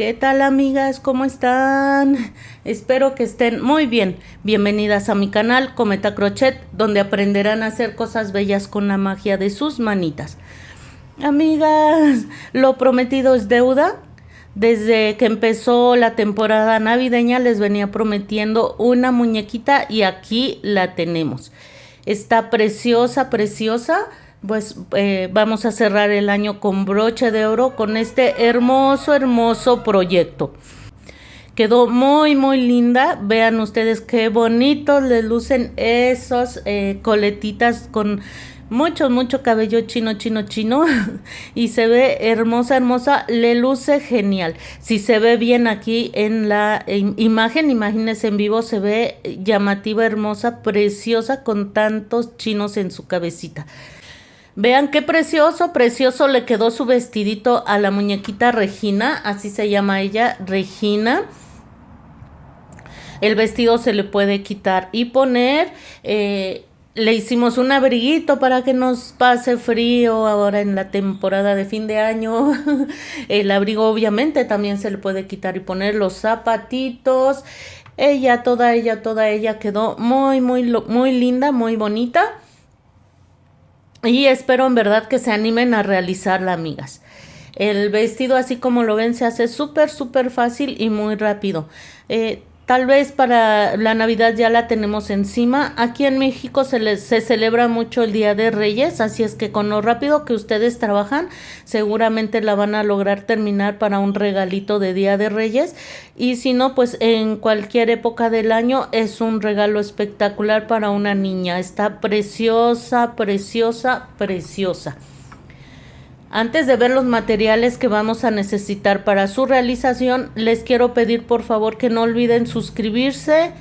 ¿Qué tal, amigas? ¿Cómo están? Espero que estén muy bien. Bienvenidas a mi canal Cometa Crochet, donde aprenderán a hacer cosas bellas con la magia de sus manitas. Amigas, lo prometido es deuda. Desde que empezó la temporada navideña les venía prometiendo una muñequita y aquí la tenemos. Está preciosa, preciosa. Pues vamos a cerrar el año con broche de oro con este hermoso, hermoso proyecto. Quedó muy, muy linda. Vean ustedes qué bonitos les lucen esos coletitas con mucho cabello chino, chino, chino. Y se ve hermosa, hermosa. Le luce genial. Si se ve bien aquí en la imagen, imagínense en vivo, se ve llamativa, hermosa, preciosa con tantos chinos en su cabecita. Vean qué precioso, precioso le quedó su vestidito a la muñequita Regina, así se llama ella, Regina. El vestido se le puede quitar y poner. Le hicimos un abriguito para que nos pase frío ahora en la temporada de fin de año. El abrigo obviamente también se le puede quitar y poner los zapatitos. Toda ella quedó muy linda, muy bonita. Y espero en verdad que se animen a realizarla, amigas. El vestido, así como lo ven, se hace súper fácil y muy rápido. Tal vez para la Navidad ya la tenemos encima. Aquí en México se celebra mucho el Día de Reyes, así es que con lo rápido que ustedes trabajan, seguramente la van a lograr terminar para un regalito de Día de Reyes. Y si no, pues en cualquier época del año es un regalo espectacular para una niña. Está preciosa, preciosa, preciosa. Antes de ver los materiales que vamos a necesitar para su realización, les quiero pedir por favor que no olviden suscribirse,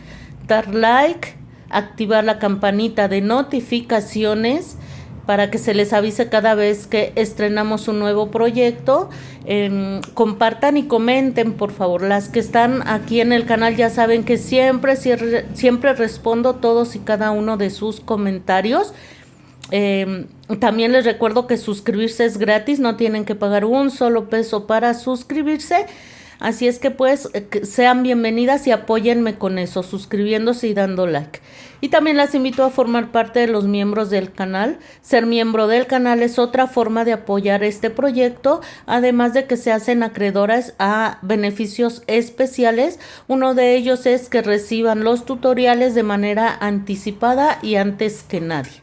dar like, activar la campanita de notificaciones para que se les avise cada vez que estrenamos un nuevo proyecto. Compartan y comenten, por favor. Las que están aquí en el canal ya saben que siempre respondo todos y cada uno de sus comentarios. También les recuerdo que suscribirse es gratis, no tienen que pagar un solo peso para suscribirse, así es que pues sean bienvenidas y apóyenme con eso, suscribiéndose y dando like. Y también las invito a formar parte de los miembros del canal. Ser miembro del canal es otra forma de apoyar este proyecto, además de que se hacen acreedoras a beneficios especiales. Uno de ellos es que reciban los tutoriales de manera anticipada y antes que nadie.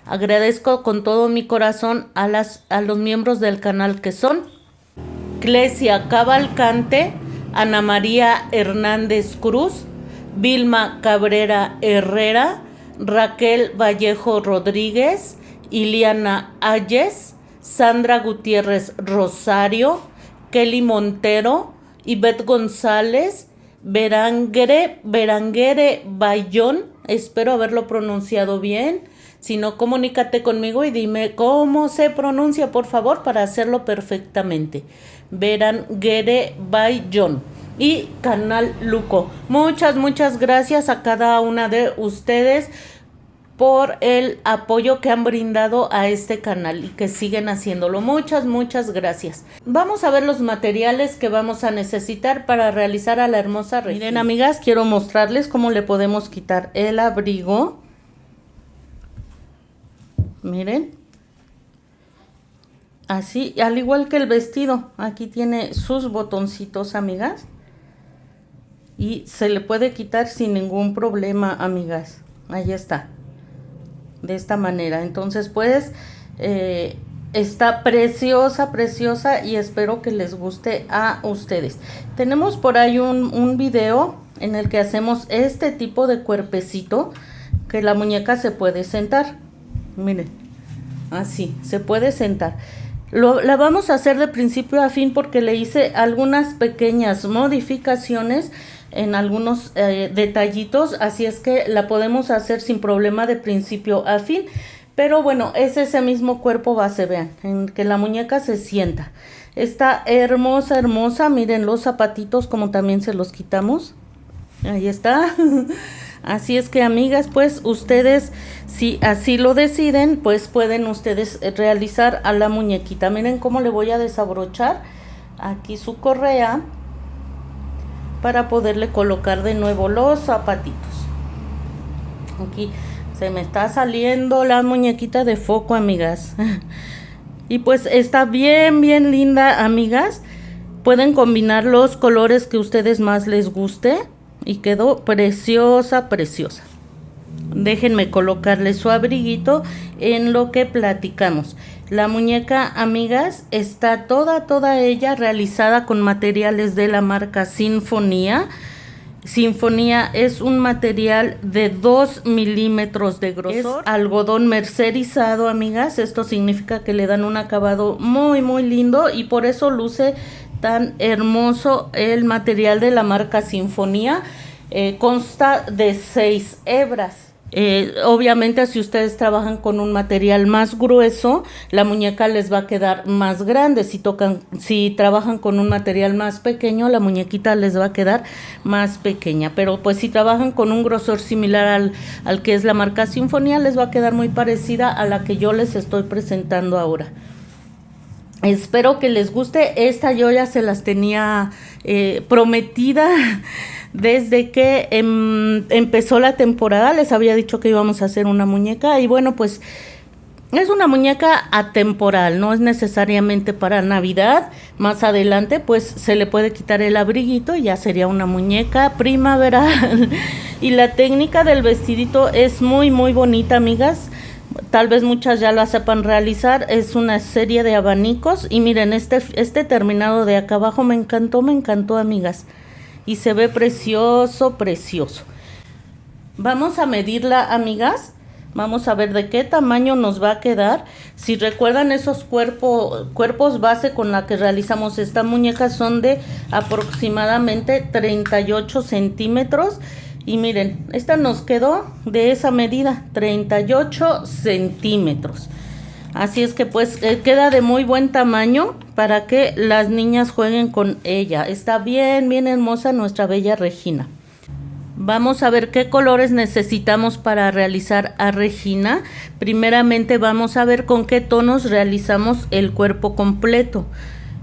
Agradezco con todo mi corazón a los miembros del canal, que son Clesia Cavalcante, Ana María Hernández Cruz, Vilma Cabrera Herrera, Raquel Vallejo Rodríguez, Iliana Ayes, Sandra Gutiérrez Rosario, Kelly Montero, Ivette González, Berangere Bayón, espero haberlo pronunciado bien. Si no, comunícate conmigo y dime cómo se pronuncia, por favor, para hacerlo perfectamente. Berangere Bayón y Canal Luco. Muchas gracias a cada una de ustedes por el apoyo que han brindado a este canal y que siguen haciéndolo. Muchas gracias. Vamos a ver los materiales que vamos a necesitar para realizar a la hermosa Regina. Miren, amigas, quiero mostrarles cómo le podemos quitar el abrigo. Miren, así, al igual que el vestido, aquí tiene sus botoncitos, amigas, y se le puede quitar sin ningún problema, amigas. Ahí está, de esta manera. Entonces pues está preciosa y espero que les guste a ustedes. Tenemos por ahí un video en el que hacemos este tipo de cuerpecito, que la muñeca se puede sentar. Miren, así, se puede sentar. La vamos a hacer de principio a fin porque le hice algunas pequeñas modificaciones en algunos detallitos, así es que la podemos hacer sin problema de principio a fin. Pero bueno, es ese mismo cuerpo base, vean, en que la muñeca se sienta. Está hermosa, miren los zapatitos como también se los quitamos. Ahí está. Así es que, amigas, pues ustedes, si así lo deciden, pues pueden ustedes realizar a la muñequita. Miren cómo le voy a desabrochar aquí su correa para poderle colocar de nuevo los zapatitos. Aquí se me está saliendo la muñequita de foco, amigas. Y pues está bien linda, amigas. Pueden combinar los colores que a ustedes más les guste y quedó preciosa. Déjenme colocarle su abriguito en lo que platicamos. La muñeca, amigas, está toda ella realizada con materiales de la marca Sinfonía. Sinfonía es un material de 2 milímetros de grosor. Es algodón mercerizado, amigas. Esto significa que le dan un acabado muy lindo y por eso luce tan hermoso el material de la marca Sinfonía. Consta de 6 hebras. Obviamente si ustedes trabajan con un material más grueso, la muñeca les va a quedar más grande. Si trabajan con un material más pequeño, la muñequita les va a quedar más pequeña. Pero pues si trabajan con un grosor similar al que es la marca Sinfonía, les va a quedar muy parecida a la que yo les estoy presentando ahora. Espero que les guste. Esta yo ya se las tenía prometida desde que empezó la temporada. Les había dicho que íbamos a hacer una muñeca y bueno, pues es una muñeca atemporal, no es necesariamente para Navidad. Más adelante pues se le puede quitar el abriguito y ya sería una muñeca primaveral. Y la técnica del vestidito es muy bonita, amigas. Tal vez muchas ya la sepan realizar. Es una serie de abanicos y miren, este terminado de acá abajo me encantó, amigas. Y se ve precioso. Vamos a medirla, amigas. Vamos a ver de qué tamaño nos va a quedar. Si recuerdan, esos cuerpos base con la que realizamos esta muñeca son de aproximadamente 38 centímetros. Y miren, esta nos quedó de esa medida, 38 centímetros. Así es que pues queda de muy buen tamaño para que las niñas jueguen con ella. Está bien hermosa nuestra bella Regina. Vamos a ver qué colores necesitamos para realizar a Regina. Primeramente vamos a ver con qué tonos realizamos el cuerpo completo.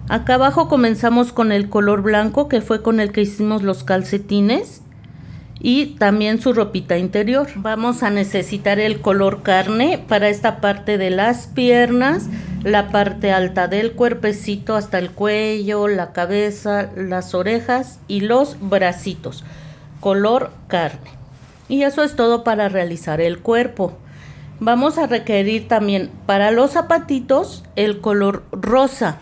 Acá abajo comenzamos con el color blanco, que fue con el que hicimos los calcetines. Y también su ropita interior. Vamos a necesitar el color carne para esta parte de las piernas, la parte alta del cuerpecito hasta el cuello, la cabeza, las orejas y los bracitos. Color carne. Y eso es todo para realizar el cuerpo. Vamos a requerir también para los zapatitos el color rosa.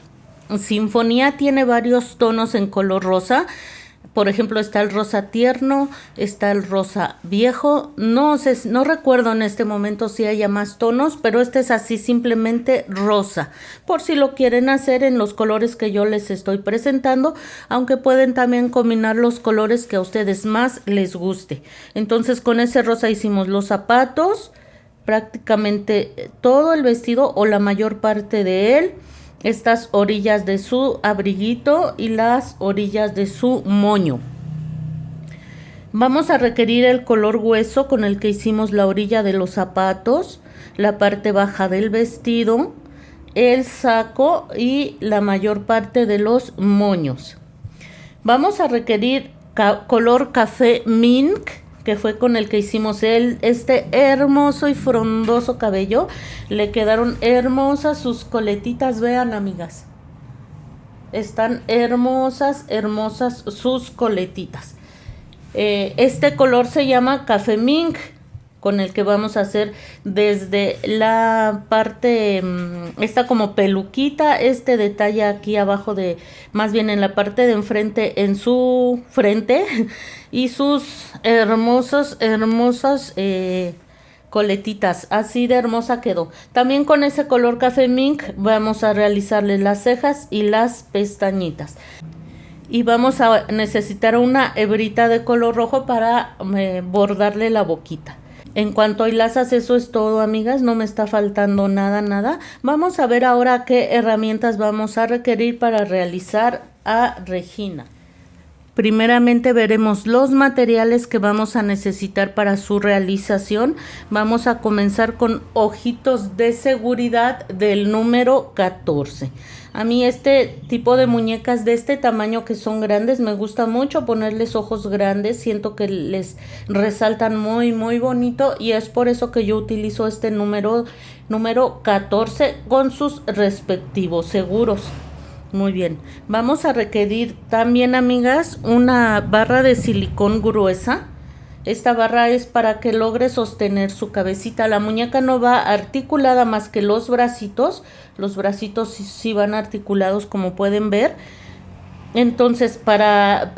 Sinfonía tiene varios tonos en color rosa. Por ejemplo, está el rosa tierno, está el rosa viejo. No recuerdo en este momento si haya más tonos, pero este es así simplemente rosa. Por si lo quieren hacer en los colores que yo les estoy presentando, aunque pueden también combinar los colores que a ustedes más les guste. Entonces con ese rosa hicimos los zapatos, prácticamente todo el vestido o la mayor parte de él. Estas orillas de su abriguito y las orillas de su moño. Vamos a requerir el color hueso con el que hicimos la orilla de los zapatos, la parte baja del vestido, el saco y la mayor parte de los moños. Vamos a requerir color café mink, que fue con el que hicimos este hermoso y frondoso cabello. Le quedaron hermosas sus coletitas, vean, amigas. Están hermosas sus coletitas. Este color se llama café mink, con el que vamos a hacer desde la parte, esta como peluquita, este detalle aquí abajo más bien en la parte de enfrente, en su frente, y sus hermosas coletitas, así de hermosa quedó. También con ese color café mink vamos a realizarle las cejas y las pestañitas. Y vamos a necesitar una hebrita de color rojo para bordarle la boquita. En cuanto a hilazas, eso es todo, amigas, no me está faltando nada. Vamos a ver ahora qué herramientas vamos a requerir para realizar a Regina. Primeramente veremos los materiales que vamos a necesitar para su realización. Vamos a comenzar con ojitos de seguridad del número 14. A mí este tipo de muñecas de este tamaño que son grandes, me gusta mucho ponerles ojos grandes. Siento que les resaltan muy bonito y es por eso que yo utilizo este número 14 con sus respectivos seguros. Muy bien, vamos a requerir también, amigas, una barra de silicón gruesa. Esta barra es para que logre sostener su cabecita. La muñeca no va articulada más que los bracitos. Los bracitos sí van articulados, como pueden ver. Entonces, para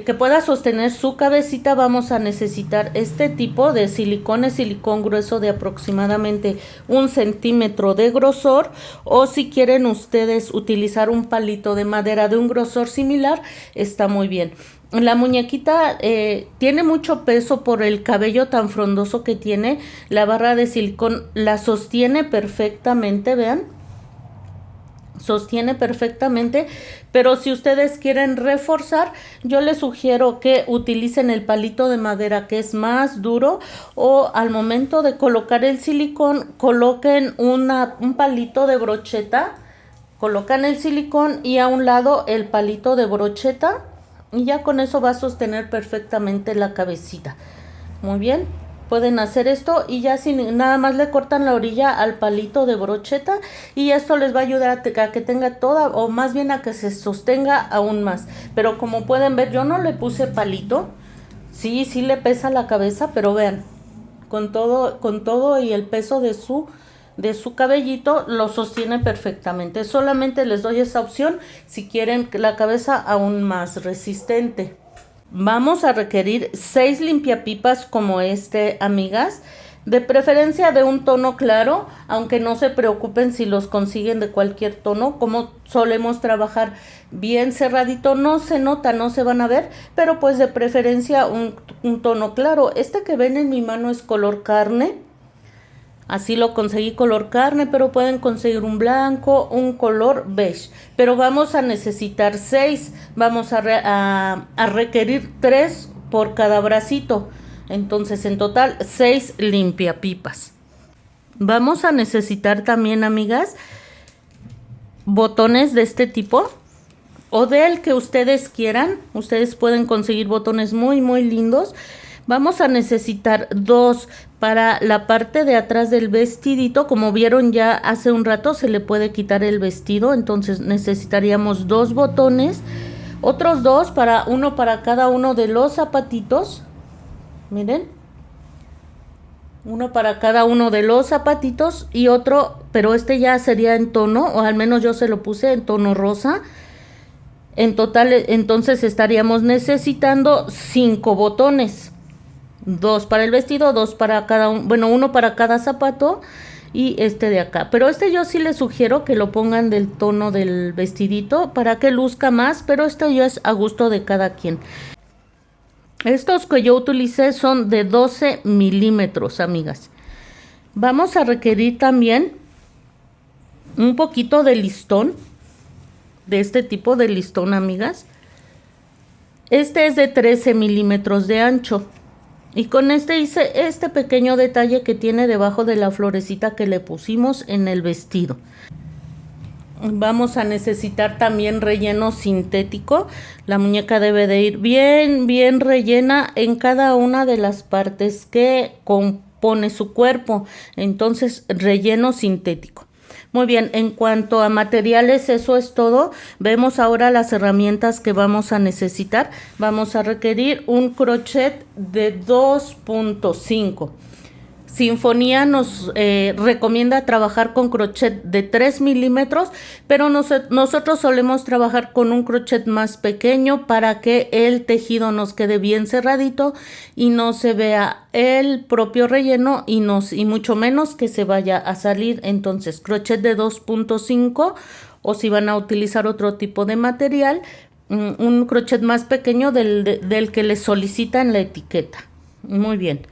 que pueda sostener su cabecita, vamos a necesitar este tipo de silicón. Es silicón grueso de aproximadamente 1 centímetro de grosor, o si quieren ustedes utilizar un palito de madera de un grosor similar, está muy bien. La muñequita tiene mucho peso por el cabello tan frondoso que tiene. La barra de silicón la sostiene perfectamente, vean. Sostiene perfectamente, pero si ustedes quieren reforzar, yo les sugiero que utilicen el palito de madera que es más duro, o al momento de colocar el silicón, coloquen un palito de brocheta, colocan el silicón y a un lado el palito de brocheta, y ya con eso va a sostener perfectamente la cabecita. Muy bien. Pueden hacer esto y ya sin nada más le cortan la orilla al palito de brocheta, y esto les va a ayudar a que tenga toda, o más bien a que se sostenga aún más. Pero como pueden ver, yo no le puse palito. Sí le pesa la cabeza, pero vean, con todo y el peso de su cabellito lo sostiene perfectamente. Solamente les doy esa opción si quieren la cabeza aún más resistente. Vamos a requerir 6 limpiapipas como este, amigas, de preferencia de un tono claro, aunque no se preocupen si los consiguen de cualquier tono. Como solemos trabajar bien cerradito, no se nota, no se van a ver, pero pues de preferencia un tono claro. Este que ven en mi mano es color carne. Así lo conseguí, color carne, pero pueden conseguir un blanco, un color beige. Pero vamos a necesitar 6. Vamos a requerir 3 por cada bracito. Entonces, en total, 6 limpiapipas. Vamos a necesitar también, amigas, botones de este tipo, o del que ustedes quieran. Ustedes pueden conseguir botones muy lindos. Vamos a necesitar 2 para la parte de atrás del vestidito. Como vieron ya hace un rato, se le puede quitar el vestido, entonces necesitaríamos 2 botones. Otros 2 uno para cada uno de los zapatitos. Miren, uno para cada uno de los zapatitos y otro, pero este ya sería en tono, o al menos yo se lo puse en tono rosa. En total, entonces estaríamos necesitando 5 botones. 2 para el vestido, 2 para cada uno, bueno, uno para cada zapato, y este de acá. Pero este yo sí les sugiero que lo pongan del tono del vestidito para que luzca más, pero esto ya es a gusto de cada quien. Estos que yo utilicé son de 12 milímetros, amigas. Vamos a requerir también un poquito de listón, de este tipo de listón, amigas. Este es de 13 milímetros de ancho. Y con este hice este pequeño detalle que tiene debajo de la florecita que le pusimos en el vestido. Vamos a necesitar también relleno sintético. La muñeca debe de ir bien rellena en cada una de las partes que compone su cuerpo. Entonces, relleno sintético. Muy bien, en cuanto a materiales, eso es todo. Vemos ahora las herramientas que vamos a necesitar. Vamos a requerir un crochet de 2.5. Sinfonía nos recomienda trabajar con crochet de 3 milímetros, pero nosotros solemos trabajar con un crochet más pequeño para que el tejido nos quede bien cerradito y no se vea el propio relleno y mucho menos que se vaya a salir. Entonces, crochet de 2.5, o si van a utilizar otro tipo de material, un crochet más pequeño del que les solicita en la etiqueta. Muy bien.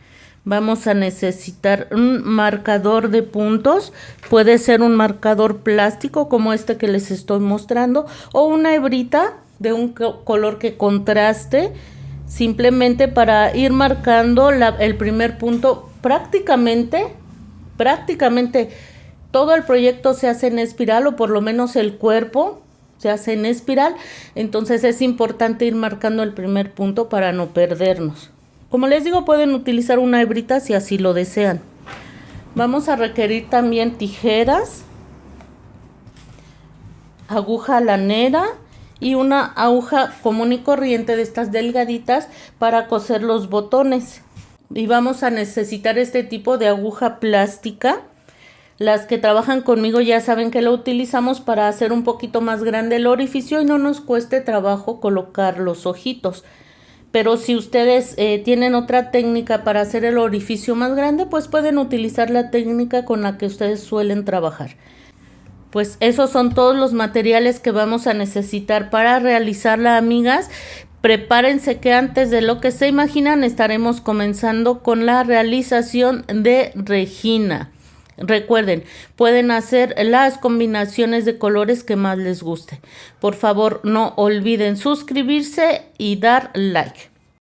Vamos a necesitar un marcador de puntos. Puede ser un marcador plástico como este que les estoy mostrando, o una hebrita de un color que contraste, simplemente para ir marcando el primer punto. Prácticamente todo el proyecto se hace en espiral, o por lo menos el cuerpo se hace en espiral, entonces es importante ir marcando el primer punto para no perdernos. Como les digo, pueden utilizar una hebrita si así lo desean. Vamos a requerir también tijeras, aguja lanera y una aguja común y corriente de estas delgaditas para coser los botones. Y vamos a necesitar este tipo de aguja plástica. Las que trabajan conmigo ya saben que lo utilizamos para hacer un poquito más grande el orificio y no nos cueste trabajo colocar los ojitos. Pero si ustedes tienen otra técnica para hacer el orificio más grande, pues pueden utilizar la técnica con la que ustedes suelen trabajar. Pues esos son todos los materiales que vamos a necesitar para realizarla, amigas. Prepárense que antes de lo que se imaginan estaremos comenzando con la realización de Regina. Recuerden, pueden hacer las combinaciones de colores que más les guste. Por favor, no olviden suscribirse y dar like.